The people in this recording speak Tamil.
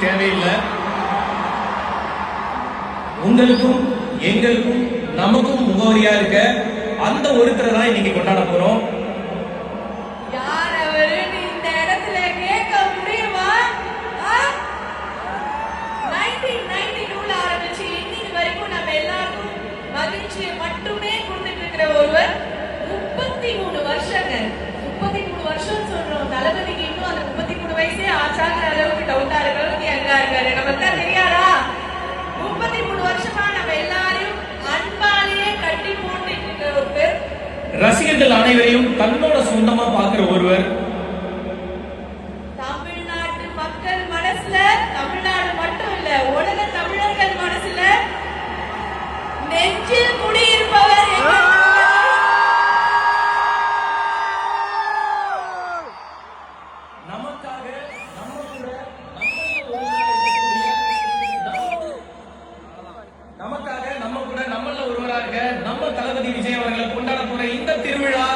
தேவையில்லை. உங்களுக்கும் எங்களுக்கும் நமக்கும் முகவரியா இருக்க அந்த ஒருத்தரை தான் இன்னைக்கு கொண்டாட போறோம். யார் அவரு இந்த இடத்துல கேட்க முடியுமா? 1992ல ஆரம்பிச்சு இன்னைக்கு வரைக்கும் நம்ம எல்லாருக்கும் மகிழ்ச்சியை மட்டுமே கொடுத்துட்டு இருக்கிற ஒருவர் 33 வருஷங்க. 33 வருஷம் சொல்றோம். தளபதிக்கு இன்னும் அந்த 33 வயசே ஆச்சாங்கிற அளவுக்கு டவுட்டா இருக்கிற அளவுக்கு எங்கா இருக்காரு. நமக்கு தான் தெரியாதா? 33 வருஷமா நம்ம எல்லாரையும் அன்பாலேயே கட்டி போட்டு இருக்கிற ஒருவர், ரசிகர்கள் அனைவரையும் தன்னோட சொந்தமா பார்க்கிற ஒருவர், தமிழ்நாட்டு மக்கள் மனசுல, தமிழ்நாடு மட்டும் இல்ல உலக தமிழர்கள் மனசுல நெஞ்சில் குடியிருப்பவர் நமக்காக நம்ம கூட நம்மள ஒருவராக நம்ம தளபதி விஜய் அவர்களை கொண்டாட போற இந்த திருவிழா